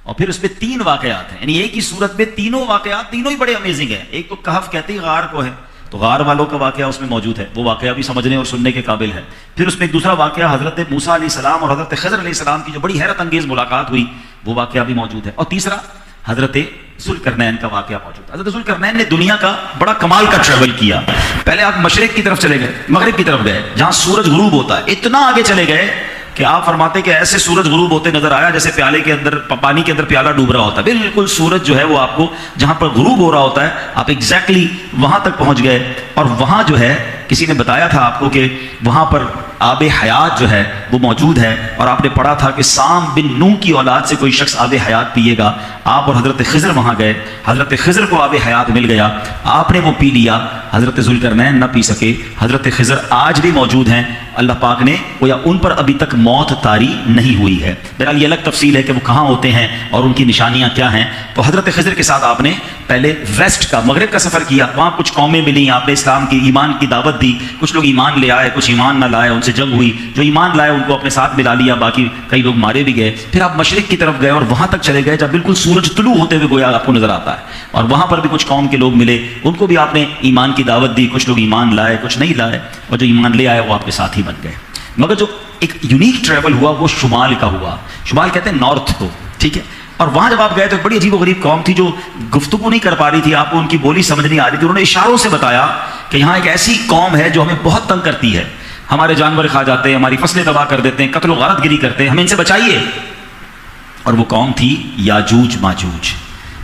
اور پھر اس میں 3 واقعات ہیں، یعنی ایک ہی صورت میں تینوں واقعات تینوں ہی بڑے امیزنگ ہیں. ایک تو کہف کہتے ہی غار کو ہے، تو غار والوں کا واقعہ اس میں موجود ہے، وہ واقعہ بھی سمجھنے اور سننے کے قابل ہے. پھر اس میں ایک دوسرا واقعہ حضرت موسیٰ علیہ السلام اور حضرت خضر علیہ السلام کی جو بڑی حیرت انگیز ملاقات ہوئی، وہ واقعہ بھی موجود ہے. اور تیسرا حضرت ذوالقرنین کا واقعہ موجود ہے. حضرت ذوالقرنین نے دنیا کا بڑا کمال کا ٹریول کیا. پہلے آپ مشرق کی طرف چلے گئے، مغرب کی طرف گئے جہاں سورج غروب ہوتا ہے، اتنا آگے چلے گئے کہ آپ فرماتے کہ ایسے سورج غروب ہوتے نظر آیا جیسے پیالے کے اندر پانی کے اندر پیالہ ڈوب رہا ہوتا ہے. بالکل سورج جو ہے وہ آپ کو جہاں پر غروب ہو رہا ہوتا ہے آپ ایگزیکٹلی وہاں تک پہنچ گئے. اور وہاں جو ہے کسی نے بتایا تھا آپ کو کہ وہاں پر آب حیات جو ہے وہ موجود ہے، اور آپ نے پڑھا تھا کہ سام بن نوح کی اولاد سے کوئی شخص آب حیات پیے گا. آپ اور حضرت خضر وہاں گئے، حضرت خضر کو آب حیات مل گیا، آپ نے وہ پی لیا، حضرت ذوالقرنین نہ پی سکے. حضرت خضر آج بھی موجود ہیں، اللہ پاک نے یا ان پر ابھی تک موت طاری نہیں ہوئی ہے. بہرحال یہ الگ تفصیل ہے کہ وہ کہاں ہوتے ہیں اور ان کی نشانیاں کیا ہیں. تو حضرت خضر کے ساتھ آپ نے پہلے ویسٹ کا مغرب کا سفر کیا، وہاں کچھ قومیں ملی، آپ نے اسلام کی ایمان کی دعوت دی، کچھ لوگ ایمان لے آئے، کچھ ایمان نہ لائے، ان سے جنگ ہوئی، جو ایمان لائے ان کو اپنے ساتھ ملا لیا، باقی کئی لوگ مارے بھی گئے. پھر آپ مشرق کی طرف گئے اور وہاں تک چلے گئے جب بالکل سورج طلوع ہوتے ہوئے گویا آپ کو نظر آتا ہے، اور وہاں پر بھی کچھ قوم کے لوگ ملے، ان کو بھی آپ نے ایمان کی دعوت دی، کچھ لوگ ایمان لائے کچھ نہیں لائے، اور جو ایمان لے آئے وہ آپ کے ساتھ ہی بن گئے. مگر جو ایک یونیک ٹریول ہوا وہ شمال کا ہوا، شمال کہتے ہیں نارتھ کو، ٹھیک ہے. اور وہاں جب آپ گئے تو ایک بڑی عجیب و غریب قوم تھی جو گفتگو نہیں کر پا رہی تھی، آپ کو ان کی بولی سمجھ نہیں آ رہی تھی. انہوں نے اشاروں سے بتایا کہ یہاں ایک ایسی قوم ہے جو ہمیں بہت تنگ کرتی ہے، ہمارے جانور کھا جاتے ہیں، ہماری فصلیں تباہ کر دیتے ہیں، قتل و غارت گری کرتے ہیں، ہمیں ان سے بچائیے. اور وہ قوم تھی یاجوج ماجوج،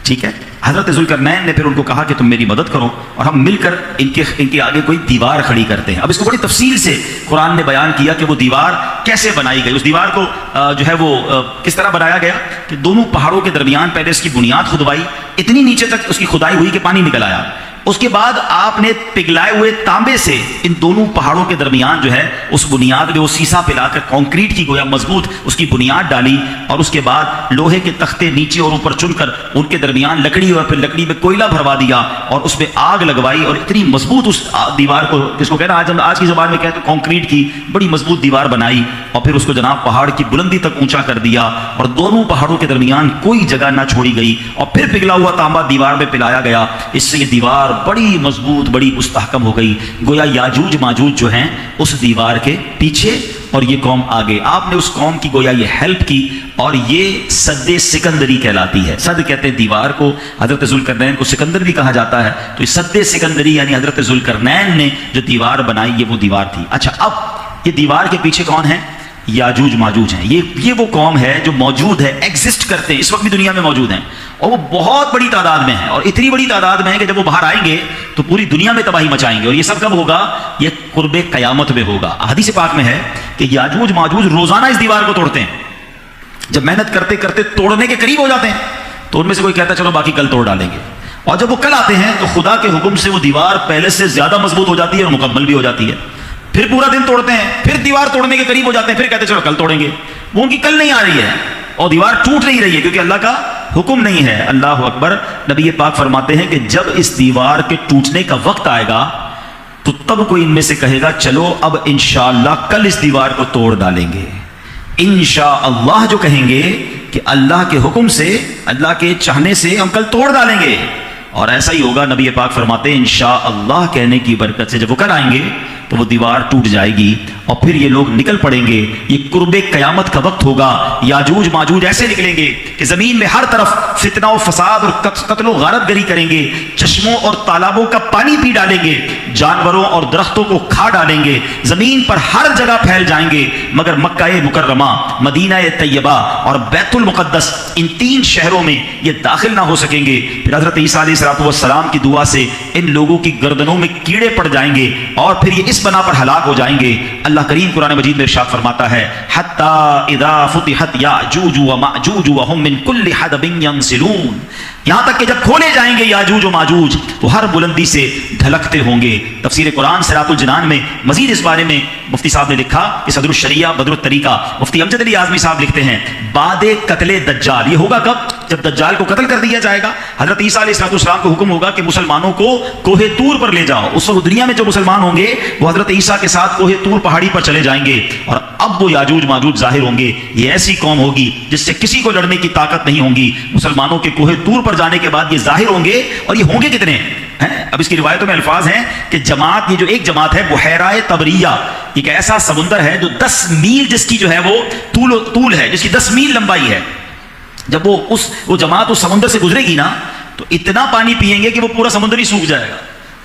ٹھیک ہے. حضرت ذوالقرنین نے پھر ان کو کہا کہ تم میری مدد کرو اور ہم مل کر ان کے آگے کوئی دیوار کھڑی کرتے ہیں. اب اس کو بڑی تفصیل سے قرآن نے بیان کیا کہ وہ دیوار کیسے بنائی گئی. اس دیوار کو جو ہے وہ کس طرح بنایا گیا کہ دونوں پہاڑوں کے درمیان پہلے اس کی بنیاد کھدوائی، اتنی نیچے تک اس کی کھدائی ہوئی کہ پانی نکل آیا. اس کے بعد آپ نے پگھلائے ہوئے تانبے سے ان دونوں پہاڑوں کے درمیان جو ہے اس بنیاد میں وہ سیسا پلا کر کانکریٹ کی گویا مضبوط اس کی بنیاد ڈالی، اور اس کے بعد لوہے کے تختے نیچے اور اوپر چن کر ان کے درمیان لکڑی، اور پھر لکڑی میں کوئلہ بھروا دیا اور اس میں آگ لگوائی، اور اتنی مضبوط اس دیوار کو، جس کو کہنا آج کی زبان میں کہتے ہیں کانکریٹ کی بڑی مضبوط دیوار بنائی، اور پھر اس کو جناب پہاڑ کی بلندی تک اونچا کر دیا، اور دونوں پہاڑوں کے درمیان کوئی جگہ نہ چھوڑی گئی، اور پھر پگھلا ہوا تانبا دیوار میں پلایا گیا. اس سے یہ دیوار بڑی مضبوط بڑی مستحکم ہو گئی. گویا یاجوج ماجوج جو ہیں اس دیوار کے پیچھے اور یہ قوم آگے. آپ نے اس قوم کی گویا یہ ہیلپ کی، اور یہ سد سکندری کہلاتی ہے. سد کہتے ہیں دیوار کو، حضرت ذوالقرنین کو سکندر بھی کہا جاتا ہے. تو یہ سد سکندری یعنی حضرت ذوالقرنین نے جو دیوار بنائی یہ وہ دیوار تھی. اچھا، اب یہ دیوار کے پیچھے کون ہے؟ یاجوج ماجوج ہیں. یہ وہ قوم ہے جو موجود ہے، ایگزسٹ کرتے ہیں، اس وقت بھی دنیا میں موجود ہیں، اور وہ بہت بڑی تعداد میں ہیں، اور اتنی بڑی تعداد میں ہے کہ جب وہ باہر آئیں گے تو پوری دنیا میں تباہی مچائیں گے. اور یہ سب کب ہوگا؟ یہ قرب قیامت میں ہوگا. حدیث پاک میں ہے کہ یاجوج ماجوج روزانہ اس دیوار کو توڑتے ہیں. جب محنت کرتے کرتے توڑنے کے قریب ہو جاتے ہیں تو ان میں سے کوئی کہتا ہے چلو باقی کل توڑ ڈالیں گے، اور جب وہ کل آتے ہیں تو خدا کے حکم سے وہ دیوار پہلے سے زیادہ مضبوط ہو جاتی ہے اور مکمل بھی ہو جاتی ہے. پھر پورا دن توڑتے ہیں، پھر دیوار توڑنے کے قریب ہو جاتے ہیں، پھر کہتے ہیں چلو کل توڑیں گے. وہ ان کی کل نہیں آ رہی ہے اور دیوار ٹوٹ نہیں رہی ہے کیونکہ اللہ کا حکم نہیں ہے. اللہ اکبر. نبی پاک فرماتے ہیں کہ جب اس دیوار کے ٹوٹنے کا وقت آئے گا تو تب کوئی ان میں سے کہے گا چلو اب انشاءاللہ کل اس دیوار کو توڑ ڈالیں گے. انشاءاللہ جو کہیں گے کہ اللہ کے حکم سے، اللہ کے چاہنے سے ہم کل توڑ ڈالیں گے، اور ایسا ہی ہوگا. نبی پاک فرماتے ہیں انشاءاللہ کہنے کی برکت سے جب وہ کل آئیں گے تو وہ دیوار ٹوٹ جائے گی، اور پھر یہ لوگ نکل پڑیں گے. یہ قرب قیامت کا وقت ہوگا. یاجوج ماجوج ایسے نکلیں گے کہ زمین میں ہر طرف فتنہ و فساد اور قتل و غارت گری کریں گے، چشموں اور تالابوں کا پانی پی ڈالیں گے، جانوروں اور درختوں کو کھا ڈالیں گے، زمین پر ہر جگہ پھیل جائیں گے، مگر مکہ مکرمہ، مدینہ طیبہ اور بیت المقدس ان 3 شہروں میں یہ داخل نہ ہو سکیں گے. پھر حضرت عیسیٰ علیہ السلام کی دعا سے ان لوگوں کی گردنوں میں کیڑے پڑ جائیں گے، اور پھر یہ اس بنا پر ہلاک ہو جائیں گے. اللہ کریم قرآن مجید میں ارشاد فرماتا ہے حتی اذا فتحت یاجوج و ماجوج وهم من کل حدب ینسلون، یہاں تک کہ جب کھولے جائیں گے یاجوج و ماجوج تو ہر بلندی سے ڈھلکتے ہوں گے. تفسیر قرآن صراط الجنان میں مزید اس بارے میں مفتی صاحب نے لکھا کہ صدر الشریعہ بدر الطریقہ مفتی امجد علی اعظمی صاحب لکھتے ہیں بعد قتل دجال. یہ ہوگا کب؟ جب دجال کو قتل کر دیا جائے گا، حضرت عیسیٰ علیہ السلام کو حکم ہوگا کہ مسلمانوں کو کوہ طور پر لے جاؤ. اس وقت دنیا میں جو مسلمان ہوں گے وہ حضرت عیسیٰ کے ساتھ کوہ طور پہاڑی پر چلے جائیں گے، اور اب وہ یاجوج ماجوج ظاہر ہوں گے. یہ ایسی قوم ہوگی جس سے کسی کو لڑنے کی طاقت نہیں ہوگی. مسلمانوں کے کوہ طور پر جانے کے بعد یہ ظاہر ہوں گے، اور یہ ہوں گے کتنے ہیں؟ اب اس کی روایتوں میں الفاظ ہیں کہ جماعت، یہ جو ایک جماعت ہے بحیرہ تبریہ، ایک ایسا سمندر ہے جو 10 میل جس کی جو ہے وہ طول ہے، جس کی 10 میل لمبائی ہے. جب وہ جماعت اس سمندر سے گزرے گی نا تو اتنا پانی پیئیں گے کہ وہ پورا سمندر ہی سوکھ جائے گا.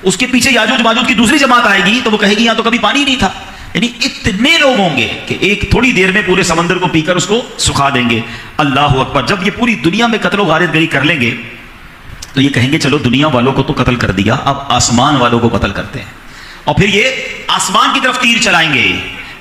اس کے پیچھے یاجوج ماجوج کی دوسری جماعت آئے گی تو وہ کہے گی یہاں تو کبھی پانی نہیں تھا. یعنی اتنے لوگ ہوں گے کہ ایک تھوڑی دیر میں پورے سمندر کو پی کر اس کو سکھا دیں گے. اللہ اکبر. جب یہ پوری دنیا میں قتل و غارت گری کر لیں گے تو یہ کہیں گے چلو دنیا والوں کو تو قتل کر دیا، اب آسمان والوں کو قتل کرتے ہیں. اور پھر یہ آسمان کی طرف تیر چلائیں گے،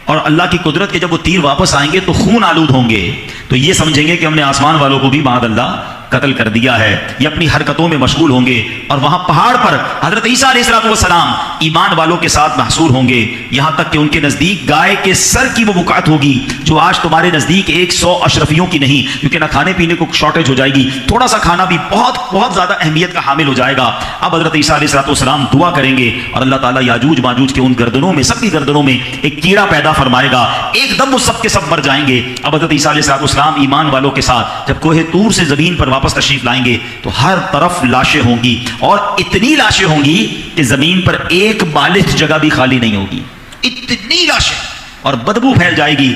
اور اللہ کی قدرت کے جب وہ تیر واپس آئیں گے تو خون آلود ہوں گے، تو یہ سمجھیں گے کہ ہم نے آسمان والوں کو بھی معاذ اللہ قتل کر دیا ہے. یہ اپنی حرکتوں میں مشغول ہوں گے، اور وہاں پہاڑ پر حضرت عیسیٰ علیہ السلام ایمان والوں کے ساتھ محصور ہوں گے، یہاں تک کہ ان کے نزدیک گائے کے سر کی وہ بقعت ہوگی جو آج تمہارے نزدیک 100 اشرفیوں کی نہیں، کیونکہ نہ کھانے پینے کو شارٹیج ہو جائے گی، تھوڑا سا کھانا بھی بہت بہت زیادہ اہمیت کا حامل ہو جائے گا. اب حضرت عیسیٰ علیہ السلام دعا کریں گے، اور اللہ تعالیٰ یاجوج ماجوج کے ان گردنوں میں، سب کی گردنوں میں ایک کیڑا پیدا فرمائے گا، ایک دم وہ سب کے سب مر جائیں گے. اب حضرت عیسیٰ علیہ السلام ایمان والوں کے ساتھ جب کوہ طور سے زمین پر واپس تشریف لائیں گے تو ہر طرف لاشیں ہوں گی، اور اتنی لاشیں ہوں گی کہ زمین پر ایک بالغ جگہ بھی خالی نہیں ہوگی. اتنی لاشیں، اور بدبو پھیل جائے گی.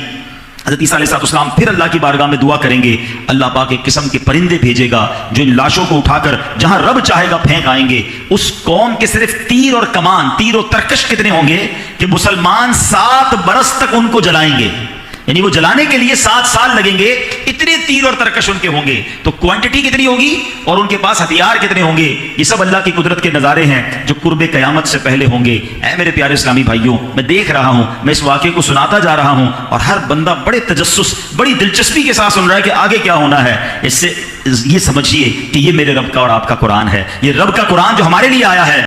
حضرت عیسیٰ علیہ السلام پھر اللہ کی بارگاہ میں دعا کریں گے، اللہ پاک ایک قسم کے پرندے بھیجے گا جو ان لاشوں کو اٹھا کر جہاں رب چاہے گا پھینک آئیں گے. اس قوم کے صرف تیر اور کمان، تیر و ترکش کتنے ہوں گے کہ مسلمان 7 برس تک ان کو جلائیں گے. یعنی وہ جلانے کے لیے 7 سال لگیں گے، اتنے تیر اور ترکش ان کے ہوں گے. تو کوانٹٹی کتنی ہوگی اور ان کے پاس ہتھیار کتنے ہوں گے، یہ سب اللہ کی قدرت کے نظارے ہیں جو قرب قیامت سے پہلے ہوں گے. اے میرے پیارے اسلامی بھائیوں، میں دیکھ رہا ہوں، میں اس واقعے کو سناتا جا رہا ہوں، اور ہر بندہ بڑے تجسس، بڑی دلچسپی کے ساتھ سن رہا ہے کہ آگے کیا ہونا ہے. اس سے یہ سمجھیے کہ یہ میرے رب کا اور آپ کا قرآن ہے، یہ رب کا قرآن جو ہمارے لیے آیا ہے.